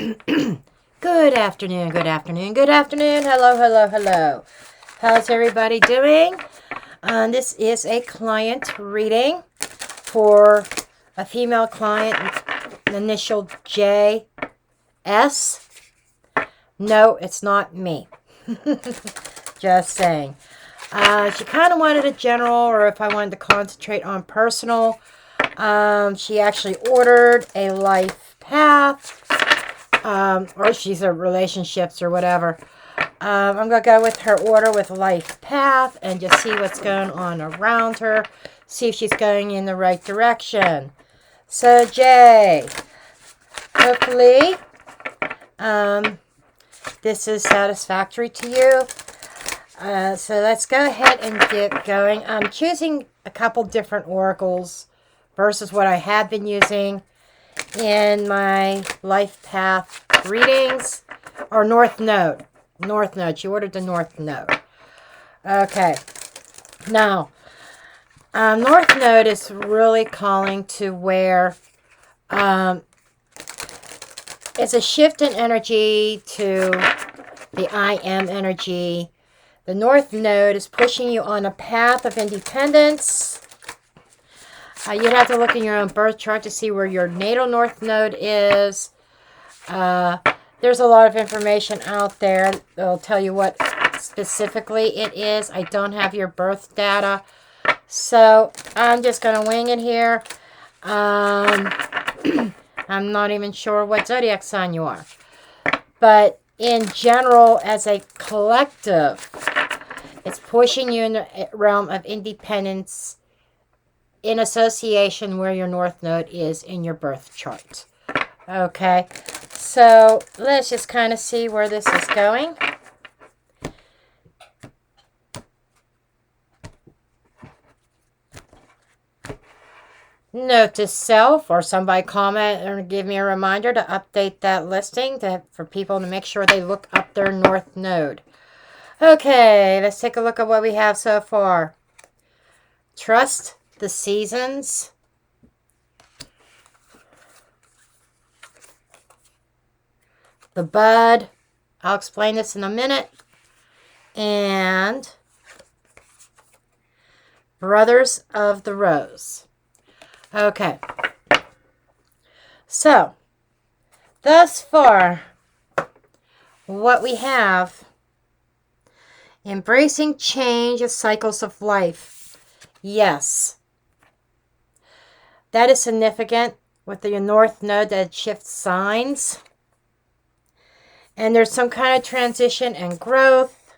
Good afternoon, good afternoon, good afternoon. Hello, hello, hello. How's everybody doing? This is a client reading for a female client, initial JS. No, it's not me. Just saying. She kind of wanted a general, or if I wanted to concentrate on personal. She actually ordered a life path. Or she's a relationships or whatever. I'm going to go with her order with life path and just see what's going on around her. See if she's going in the right direction. So, Jay, hopefully, this is satisfactory to you. So let's go ahead and get going. I'm choosing a couple different oracles versus what I have been using in my life path readings, or North Node. North Node. She ordered the North Node. Okay. Now, North Node is really calling to where it's a shift in energy to the I am energy. The North Node is pushing you on a path of independence. You'd have to look in your own birth chart to see where your natal North Node is. There's a lot of information out there that'll tell you what specifically it is. I don't have your birth data, so I'm just going to wing it here. I'm not even sure what zodiac sign you are. But in general, as a collective, it's pushing you in the realm of independence in association where your North Node is in your birth chart. Okay, so let's just kind of see where this is going. Note to self, or somebody comment or give me a reminder to update that listing for people to make sure they look up their North Node. Okay, let's take a look at what we have so far. Trust the seasons. The bud. I'll explain this in a minute. And Brothers of the Rose. Okay. So, thus far, what we have, embracing change of cycles of life. Yes. That is significant with the North Node that shifts signs. And there's some kind of transition and growth.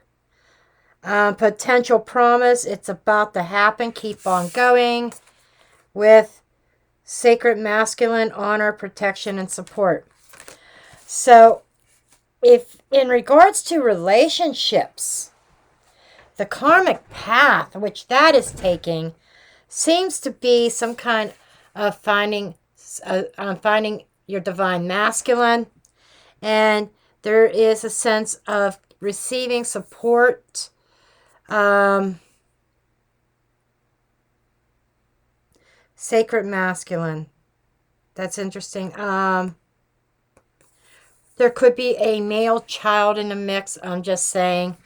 Potential promise. It's about to happen. Keep on going. With sacred masculine honor, protection, and support. So, if in regards to relationships, the karmic path, which that is taking, seems to be some kind of finding your divine masculine, and there is a sense of receiving support, sacred masculine. That's interesting. There could be a male child in the mix. I'm just saying.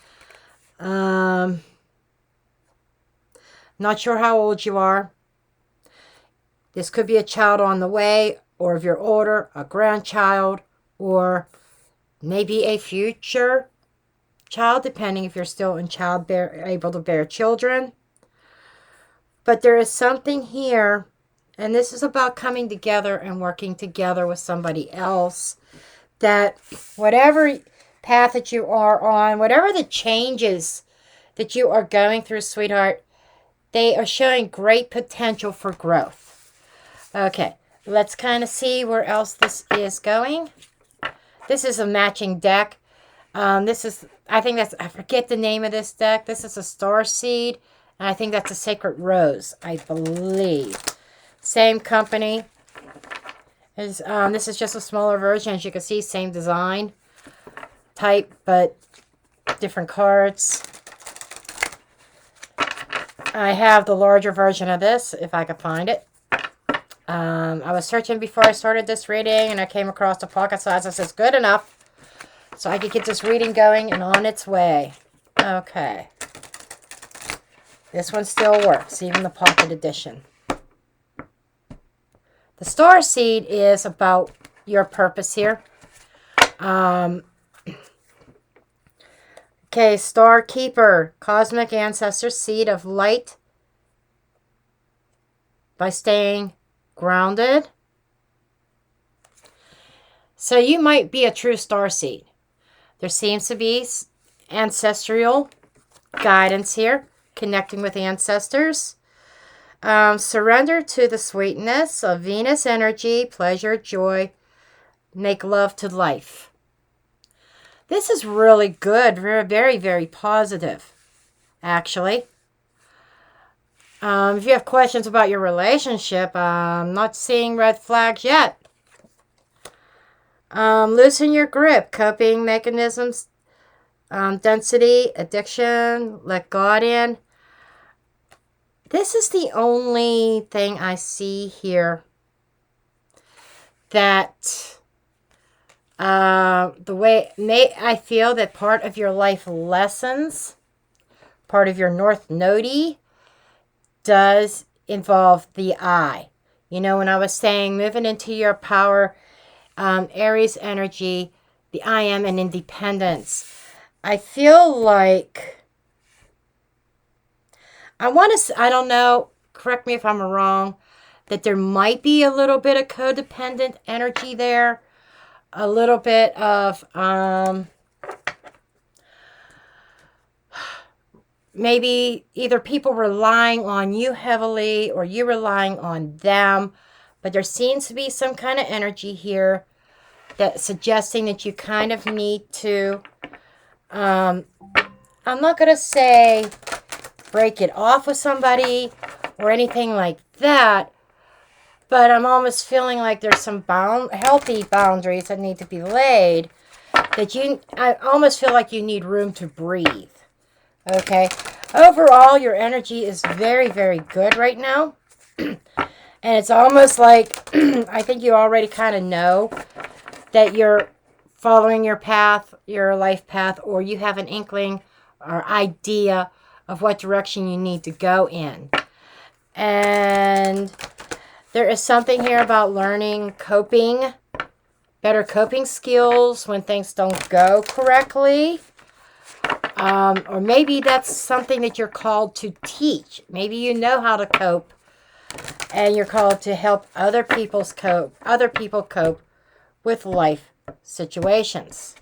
Not sure how old you are. This could be a child on the way, or if you're older, a grandchild, or maybe a future child, depending if you're still in able to bear children. But there is something here, and this is about coming together and working together with somebody else, that whatever path that you are on, whatever the changes that you are going through, sweetheart, they are showing great potential for growth. Okay, let's kind of see where else this is going. This is a matching deck. I forget the name of this deck. This is a Star Seed, and I think that's a Sacred Rose, I believe. Same company. This is just a smaller version. As you can see, same design type, but different cards. I have the larger version of this, if I could find it. I was searching before I started this reading, and I came across a pocket size that says good enough, so I could get this reading going and on its way. Okay. This one still works, even the pocket edition. The star seed is about your purpose here. Okay, Star Keeper, cosmic ancestor seed of light by staying grounded. So you might be a true star seed. There seems to be ancestral guidance here, connecting with ancestors. Surrender to the sweetness of Venus energy, pleasure, joy, make love to life. This is really good, very, very positive, actually. If you have questions about your relationship, I'm not seeing red flags yet. Loosen your grip, coping mechanisms, density, addiction, let God in. This is the only thing I see here that the way I feel that part of your life lessons, part of your North Node does involve the I. You know, when I was saying moving into your power, Aries energy, the I am and independence. I feel like I don't know, correct me if I'm wrong, that there might be a little bit of codependent energy there. A little bit of maybe either people relying on you heavily or you relying on them. But there seems to be some kind of energy here that's suggesting that you kind of need to, I'm not going to say break it off with somebody or anything like that. But I'm almost feeling like there's some healthy boundaries that need to be laid. I almost feel like you need room to breathe. Okay? Overall, your energy is very, very good right now. And it's almost like, I think you already kind of know that you're following your path, your life path, or you have an inkling or idea of what direction you need to go in. And there is something here about learning coping, better coping skills when things don't go correctly. Or maybe that's something that you're called to teach. Maybe you know how to cope and you're called to help other people cope with life situations.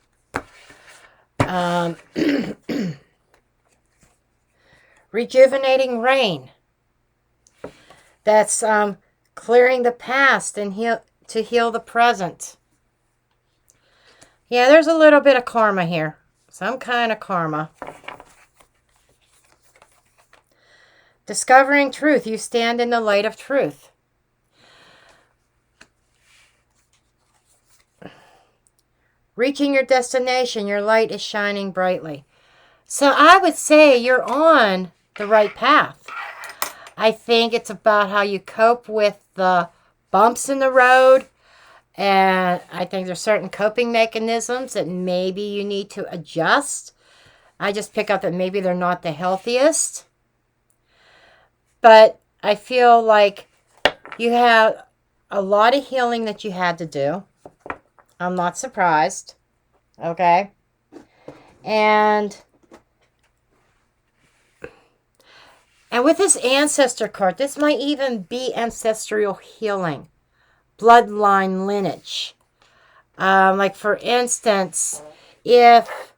Rejuvenating rain. That's clearing the past and to heal the present. Yeah, there's a little bit of karma here. Some kind of karma. Discovering truth. You stand in the light of truth. Reaching your destination. Your light is shining brightly. So I would say you're on the right path. I think it's about how you cope with the bumps in the road. And I think there's certain coping mechanisms that maybe you need to adjust. I just pick up that maybe they're not the healthiest. But I feel like you have a lot of healing that you had to do. I'm not surprised. Okay? And with this ancestor card, this might even be ancestral healing. Bloodline lineage. Like for instance, if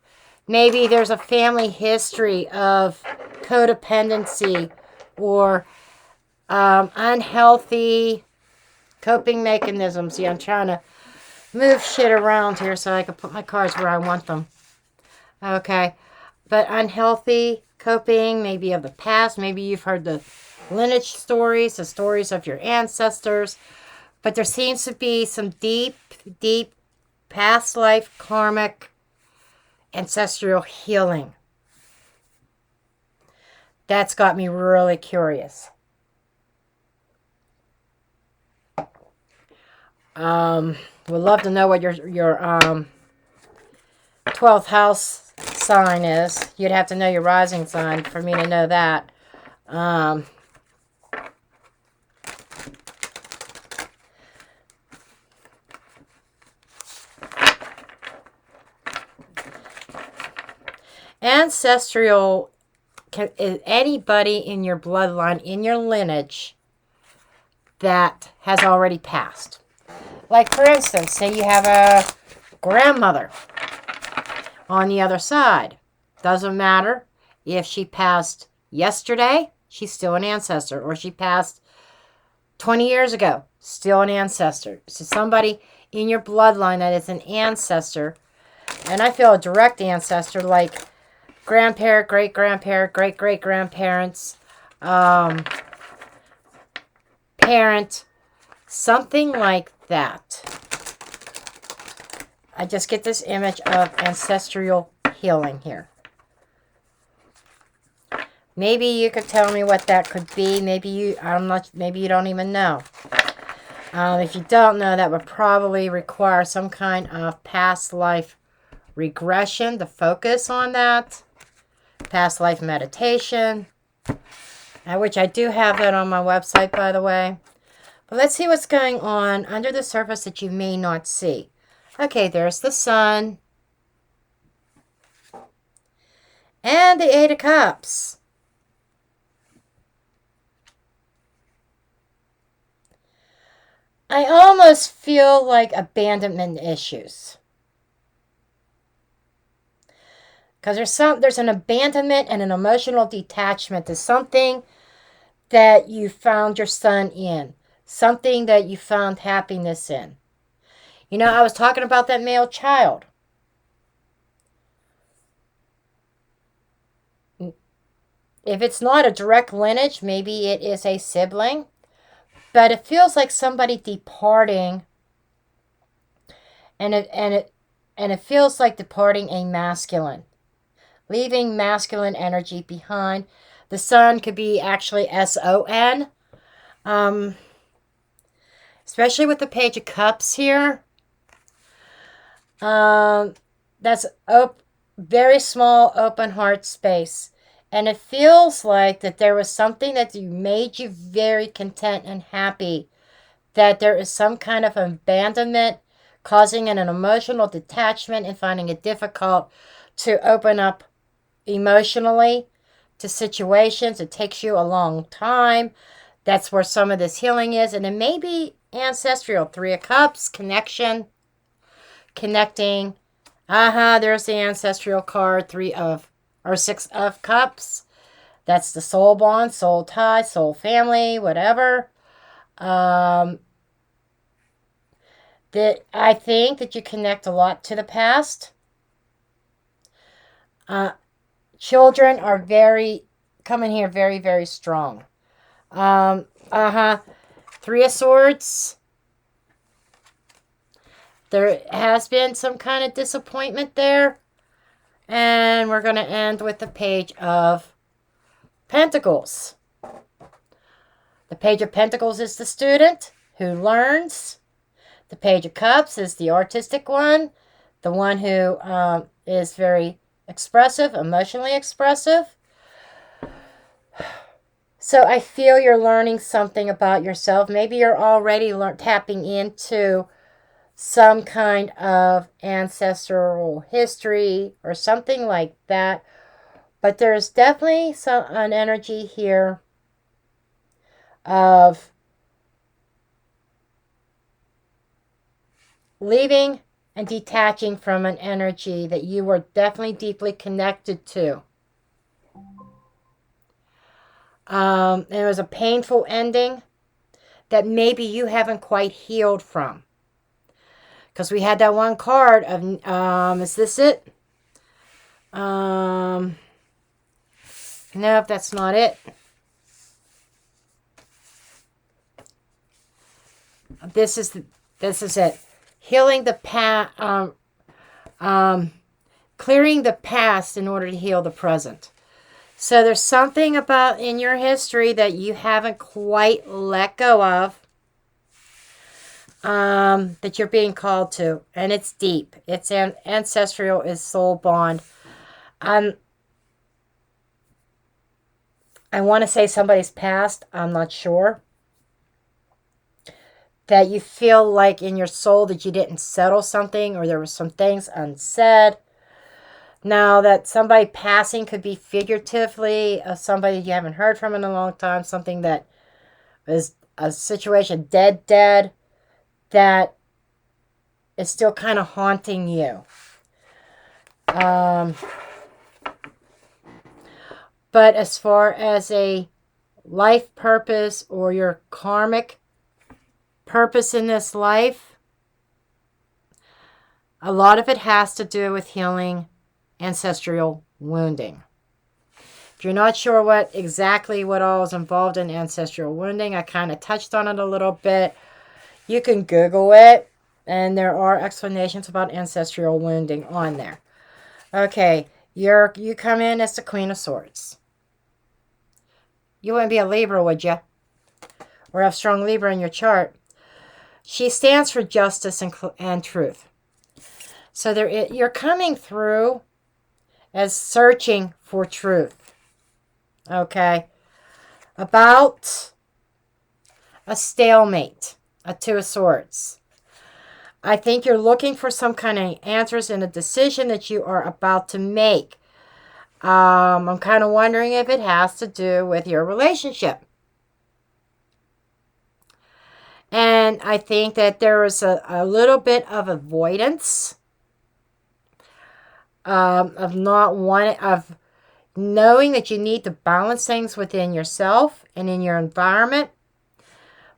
maybe there's a family history of codependency or unhealthy coping mechanisms. See, I'm trying to move shit around here so I can put my cards where I want them. Okay. But unhealthy coping, maybe of the past. Maybe you've heard the lineage stories, the stories of your ancestors. But there seems to be some deep, deep past life karmic ancestral healing. That's got me really curious. Would love to know what your 12th house sign is. You'd have to know your rising sign for me to know that. Ancestral is anybody in your bloodline, in your lineage, that has already passed. Like, for instance, say you have a grandmother on the other side. Doesn't matter if she passed yesterday, she's still an ancestor, or she passed 20 years ago, still an ancestor. So somebody in your bloodline that is an ancestor, and I feel a direct ancestor, like grandparent, great-grandparent, great-great-grandparents, parent, something like that. I just get this image of ancestral healing here. Maybe you could tell me what that could be. Maybe you don't even know. If you don't know, that would probably require some kind of past life regression to focus on that. Past life meditation, which I do have that on my website, by the way. But let's see what's going on under the surface that you may not see. Okay, there's the Sun. And the Eight of Cups. I almost feel like abandonment issues. Because there's an abandonment and an emotional detachment to something that you found your son in. Something that you found happiness in. You know, I was talking about that male child. If it's not a direct lineage, maybe it is a sibling. But it feels like somebody departing. And it feels like departing a masculine. Leaving masculine energy behind. The Sun could be actually S-O-N. Especially with the Page of Cups here. That's very small open heart space. And it feels like that there was something that made you very content and happy. That there is some kind of abandonment causing an emotional detachment and finding it difficult to open up emotionally to situations. It takes you a long time. That's where some of this healing is. And it may be ancestral. 3 of Cups, connection, connecting. There's the ancestral card. 6 of Cups. That's the soul bond, soul tie, soul family, whatever. That I think that you connect a lot to the past. Children are coming here very, very strong. 3 of Swords. There has been some kind of disappointment there. And we're going to end with the Page of Pentacles. The Page of Pentacles is the student who learns. The Page of Cups is the artistic one. The one who is very expressive, emotionally expressive. So I feel you're learning something about yourself. Maybe you're already tapping into some kind of ancestral history or something like that. But there's definitely an energy here of leaving and detaching from an energy that you were definitely deeply connected to. There was a painful ending that maybe you haven't quite healed from. Because we had that one card of, is this it? No, that's not it. This is it. Healing the past, clearing the past in order to heal the present. So there's something about in your history that you haven't quite let go of. that you're being called to, and it's deep. It's ancestral, is soul bond. Um, I want to say somebody's past. I'm not sure. That you feel like in your soul that you didn't settle something, or there were some things unsaid. Now that somebody passing could be figuratively of somebody you haven't heard from in a long time, something that is a situation dead, that is still kind of haunting you. But as far as a life purpose or your karmic purpose in this life, a lot of it has to do with healing ancestral wounding. If you're not sure what all is involved in ancestral wounding, I kind of touched on it a little bit. You can Google it, and there are explanations about ancestral wounding on there. Okay, you come in as the Queen of Swords. You wouldn't be a Libra, would you? Or have strong Libra in your chart. She stands for justice and truth. So you're coming through as searching for truth. Okay. About a stalemate, a Two of Swords. I think you're looking for some kind of answers in a decision that you are about to make. I'm kind of wondering if it has to do with your relationship. And I think that there is a little bit of avoidance of not wanting, of knowing that you need to balance things within yourself and in your environment,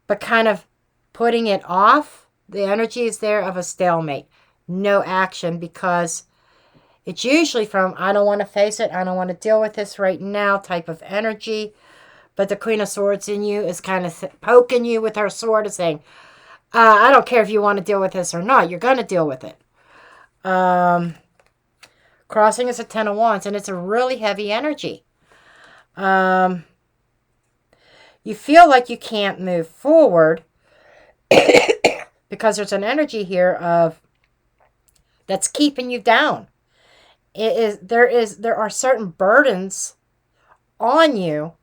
but kind of putting it off. The energy is there of a stalemate. No action, because it's usually from, I don't want to face it, I don't want to deal with this right now type of energy. But the Queen of Swords in you is kind of poking you with her sword and saying, I don't care if you want to deal with this or not. You're going to deal with it. Crossing is a Ten of Wands, and it's a really heavy energy. You feel like you can't move forward because there's an energy here of that's keeping you down. There are certain burdens on you,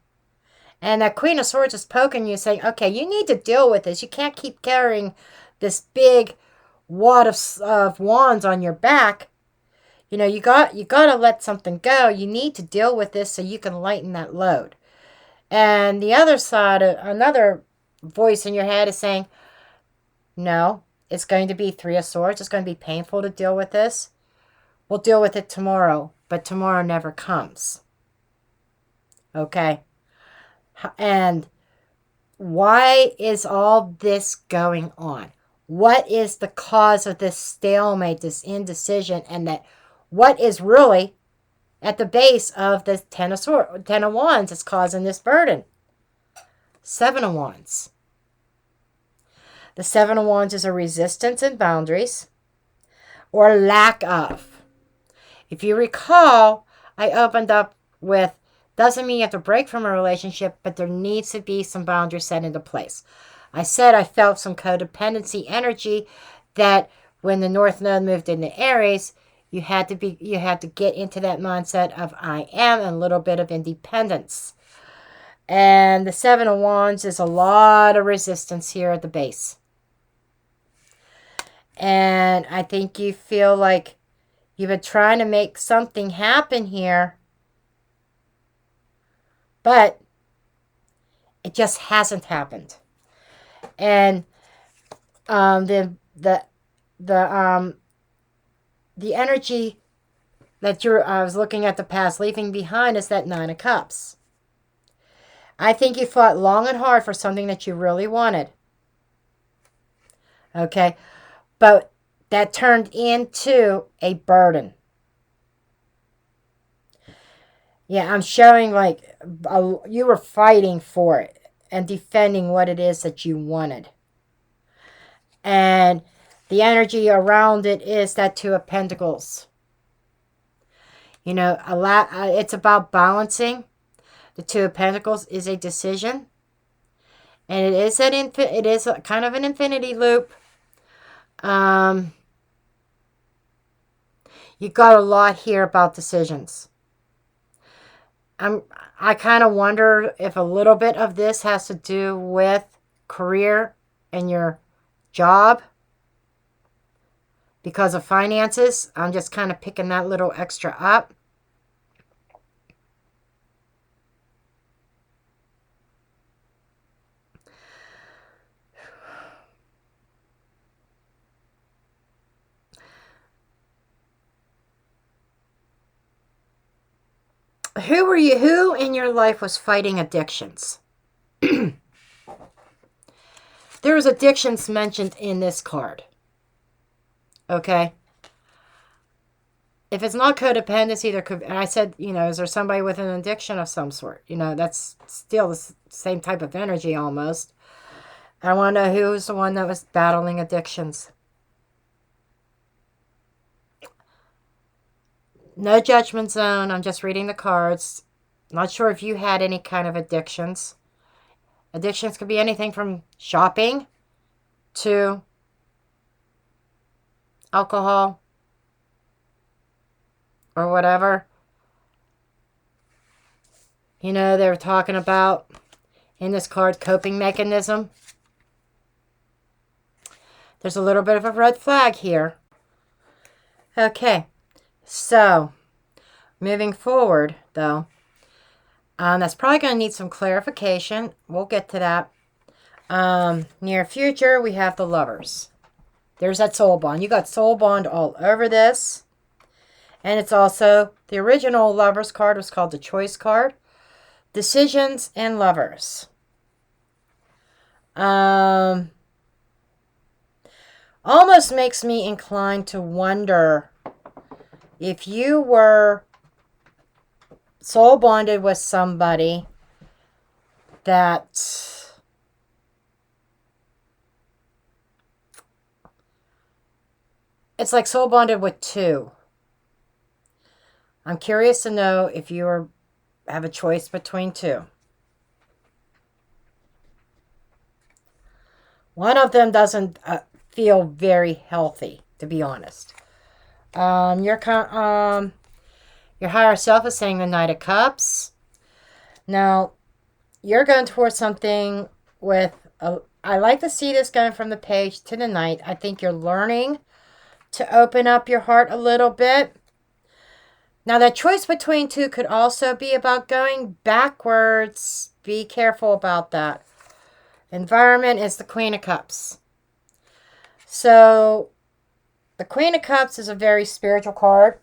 and that Queen of Swords is poking you, saying, okay, you need to deal with this. You can't keep carrying this big wad of wands on your back. You know, you got to let something go. You need to deal with this so you can lighten that load. And the other side, another voice in your head is saying, no, it's going to be Three of Swords. It's going to be painful to deal with this. We'll deal with it tomorrow, but tomorrow never comes. Okay? And why is all this going on? What is the cause of this stalemate, this indecision, and that what is really at the base of the Ten of Wands is causing this burden? Seven of Wands. The Seven of Wands is a resistance and boundaries, or lack of. If you recall, I opened up with, doesn't mean you have to break from a relationship, but there needs to be some boundaries set into place. I said I felt some codependency energy that when the North Node moved into Aries, you had to get into that mindset of I am, and a little bit of independence. And the Seven of Wands is a lot of resistance here at the base. And I think you feel like you've been trying to make something happen here, but it just hasn't happened. And the energy that I was looking at the past, leaving behind, is that Nine of Cups. I think you fought long and hard for something that you really wanted. Okay? But that turned into a burden. Yeah, I'm showing like you were fighting for it and defending what it is that you wanted. And the energy around it is that Two of Pentacles. You know, it's about balancing. The Two of Pentacles is a decision. And it is kind of an infinity loop. You got a lot here about decisions. I kind of wonder if a little bit of this has to do with career and your job because of finances. I'm just kind of picking that little extra up. Who in your life was fighting addictions? There was addictions mentioned in this card. Okay. If it's not codependency, there could, and I said, is there somebody with an addiction of some sort? That's still the same type of energy almost. I want to know who's the one that was battling addictions. No judgment zone. I'm just reading the cards. Not sure if you had any kind of addictions. Addictions could be anything from shopping to alcohol or whatever. They were talking about in this card coping mechanism. There's a little bit of a red flag here. Okay, so moving forward, though, that's probably going to need some clarification. We'll get to that. Near future, we have the Lovers. There's that soul bond. You got soul bond all over this. And it's also, the original Lovers card was called the Choice card. Decisions and Lovers. Almost makes me inclined to wonder if you were soul bonded with somebody that it's like soul bonded with two. I'm curious to know if you have a choice between two. One of them doesn't feel very healthy, to be honest. Your higher self is saying the Knight of Cups. Now, you're going towards something with I like to see this going from the Page to the Knight. I think you're learning to open up your heart a little bit. Now, that choice between two could also be about going backwards. Be careful about that. Environment is the Queen of Cups. So, the Queen of Cups is a very spiritual card.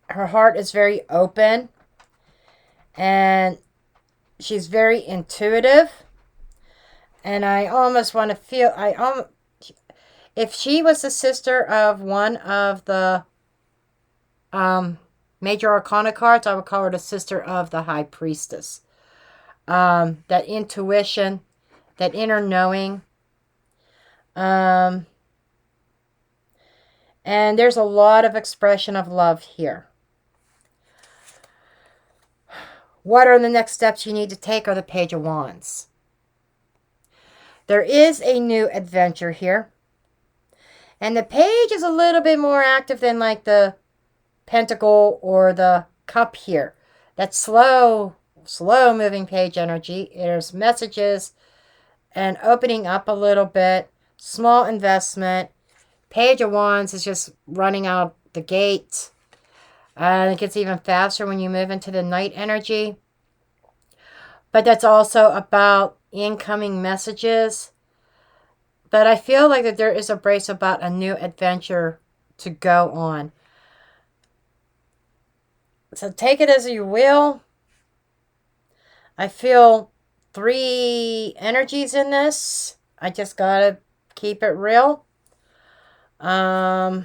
Her heart is very open. And she's very intuitive. And I almost want to feel, if she was the sister of one of the major arcana cards, I would call her the sister of the High Priestess. That intuition, that inner knowing. And there's a lot of expression of love here. What are the next steps you need to take are the Page of Wands. There is a new adventure here. And the Page is a little bit more active than like the Pentacle or the Cup here. That's slow moving Page energy. There's messages and opening up a little bit. Small investment. Page of Wands is just running out the gate. And it gets even faster when you move into the Knight energy. But that's also about incoming messages. But I feel like that there is a brace about a new adventure to go on. So take it as you will. I feel 3 energies in this. I just gotta keep it real. Oh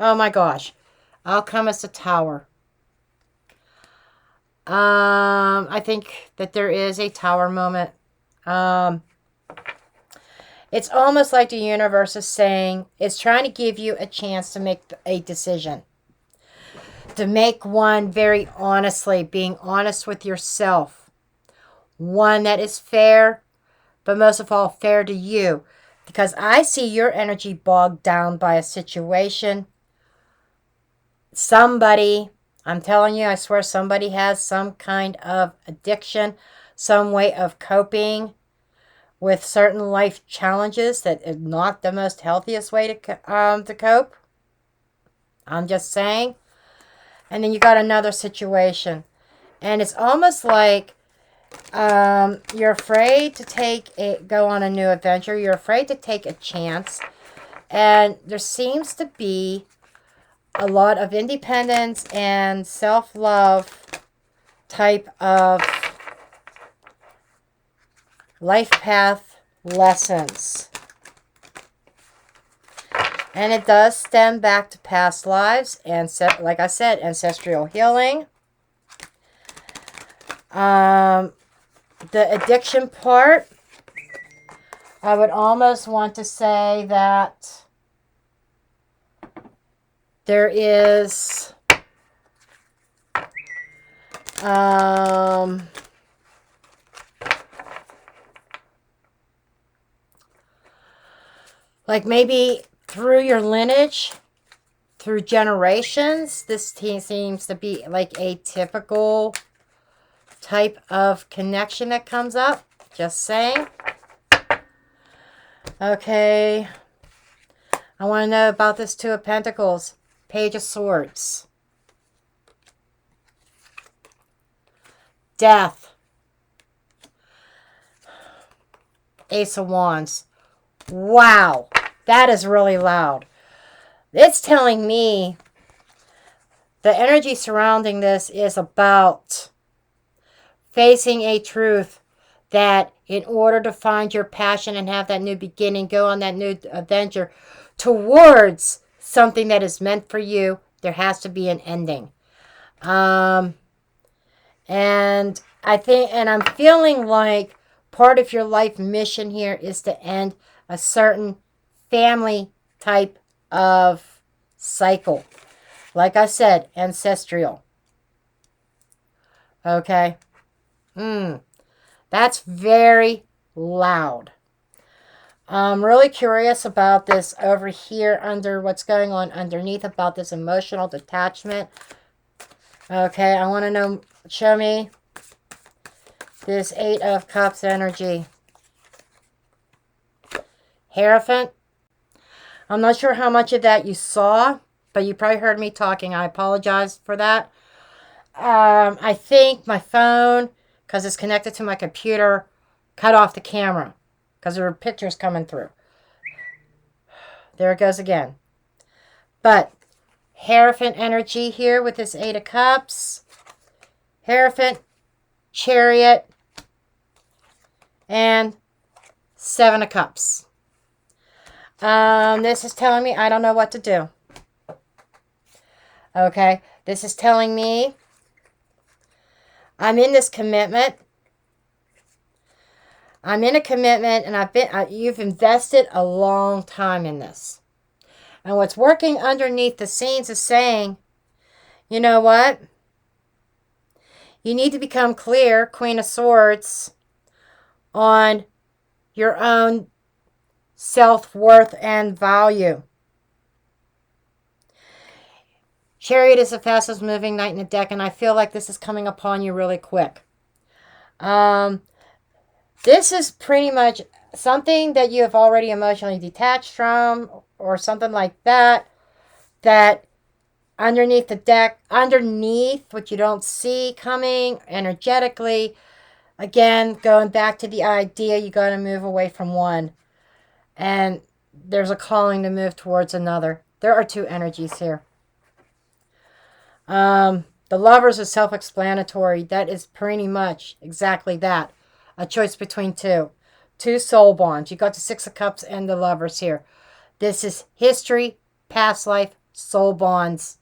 my gosh. Alchemist a Tower. I think that there is a tower moment. It's almost like the universe is saying, it's trying to give you a chance to make a decision. To make one very honestly, being honest with yourself. One that is fair, but most of all, fair to you. Because I see your energy bogged down by a situation. Somebody, I'm telling you, I swear somebody has some kind of addiction, some way of coping with certain life challenges that is not the most healthiest way to cope. I'm just saying. And then you got another situation. And it's almost like you're afraid to go on a new adventure. You're afraid to take a chance. And there seems to be a lot of independence and self-love type of life path lessons. And it does stem back to past lives and, like I said, ancestral healing. The addiction part, I would almost want to say that there is like maybe through your lineage, through generations, this seems to be like a typical type of connection that comes up. Just saying. Okay. I want to know about this Two of Pentacles. Page of Swords. Death. Ace of Wands. Wow. That is really loud. It's telling me the energy surrounding this is about facing a truth that in order to find your passion and have that new beginning, go on that new adventure towards something that is meant for you, there has to be an ending. And I'm feeling like part of your life mission here is to end a certain family type of cycle. Like I said, ancestral. Okay. That's very loud. I'm really curious about this over here under what's going on underneath about this emotional detachment. Okay, I want to know, show me this Eight of Cups energy. Hierophant. I'm not sure how much of that you saw, but you probably heard me talking. I apologize for that. I think my phone, because it's connected to my computer, cut off the camera because there were pictures coming through. There it goes again. But Hierophant energy here with this Eight of Cups. Hierophant, Chariot, and Seven of Cups. This is telling me I don't know what to do. Okay, this is telling me I'm in this commitment. I'm in a commitment, and you've invested a long time in this. And what's working underneath the scenes is saying, you know what? You need to become clear, Queen of Swords, on your own self-worth and value. Chariot is the fastest moving knight in the deck, and I feel like this is coming upon you really quick. This is pretty much something that you have already emotionally detached from, or something like that, that underneath the deck, underneath what you don't see coming energetically, again, going back to the idea you got to move away from one, and there's a calling to move towards another. There are two energies here. The Lovers is self-explanatory. That is pretty much exactly that. A choice between two. Two soul bonds. You got the Six of Cups and the Lovers here. This is history, past life, soul bonds.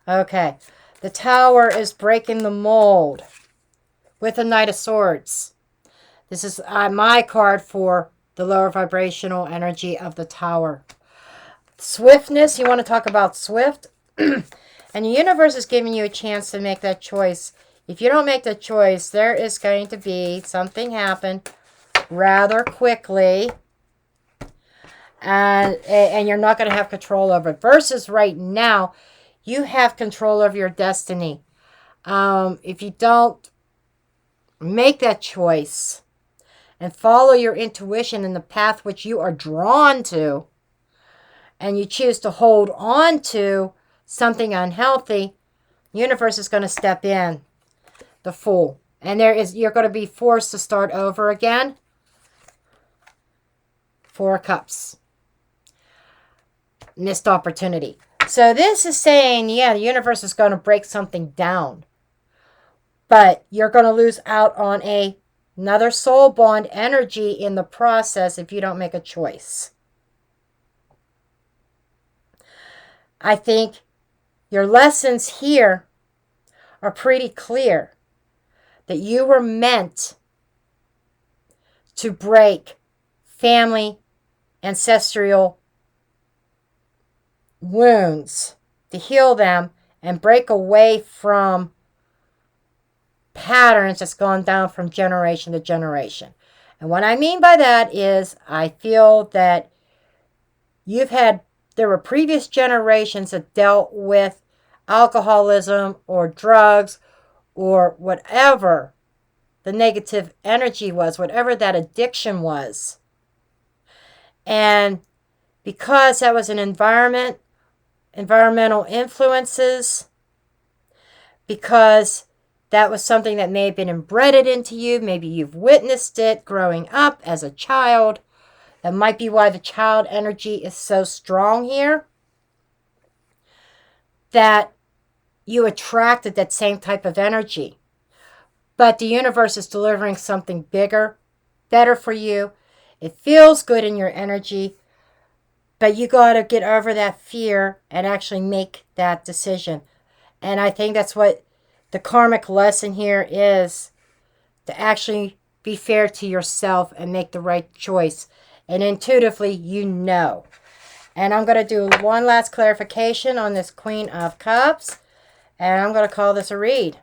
Okay. The Tower is breaking the mold with the Knight of Swords. This is my card for the lower vibrational energy of the Tower. Swiftness. You want to talk about swift? And the universe is giving you a chance to make that choice. If you don't make that choice, there is going to be something happen rather quickly. And you're not going to have control over it. Versus right now, you have control over your destiny. If you don't make that choice and follow your intuition in the path which you are drawn to, and you choose to hold on to something unhealthy, the universe is going to step in, the Fool. And you're going to be forced to start over again. Four of Cups. Missed opportunity. So this is saying, yeah, the universe is going to break something down. But you're going to lose out on another soul bond energy in the process if you don't make a choice. I think your lessons here are pretty clear. That you were meant to break family, ancestral wounds, to heal them and break away from patterns that's gone down from generation to generation. And what I mean by that is I feel that there were previous generations that dealt with alcoholism or drugs or whatever the negative energy was, whatever that addiction was. And because that was an environmental influences, because that was something that may have been embedded into you, maybe you've witnessed it growing up as a child, that might be why the child energy is so strong here, that you attracted that same type of energy. But the universe is delivering something bigger, better for you. It feels good in your energy, but you got to get over that fear and actually make that decision. And I think that's what the karmic lesson here is, to actually be fair to yourself and make the right choice. And intuitively, you know. And I'm going to do one last clarification on this Queen of Cups. And I'm going to call this a read.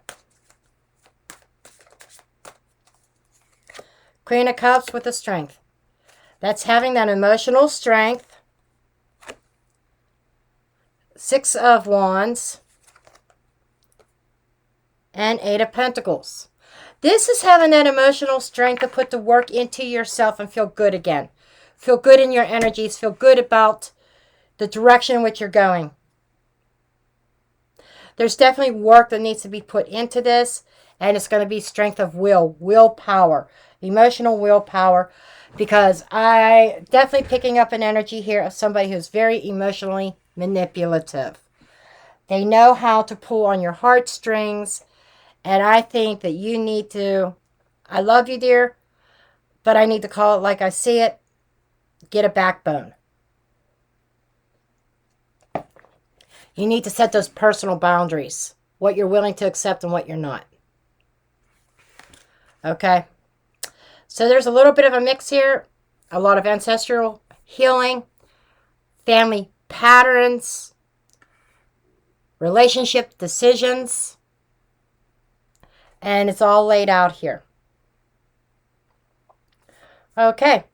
Queen of Cups with the strength. That's having that emotional strength. Six of Wands. And Eight of Pentacles. This is having that emotional strength to put the work into yourself and feel good again. Feel good in your energies. Feel good about the direction in which you're going. There's definitely work that needs to be put into this. And it's going to be strength of willpower, emotional willpower. Because I definitely picking up an energy here of somebody who's very emotionally manipulative. They know how to pull on your heartstrings. And I think that you need to, I love you, dear, but I need to call it like I see it. Get a backbone. You need to set those personal boundaries. What you're willing to accept and what you're not. Okay? So there's a little bit of a mix here. A lot of ancestral healing. Family patterns. Relationship decisions. And it's all laid out here. Okay.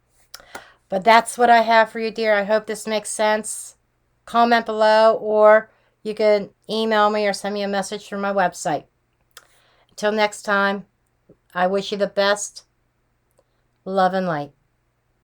But that's what I have for you, dear. I hope this makes sense. Comment below, or you can email me or send me a message through my website. Until next time, I wish you the best. Love and light.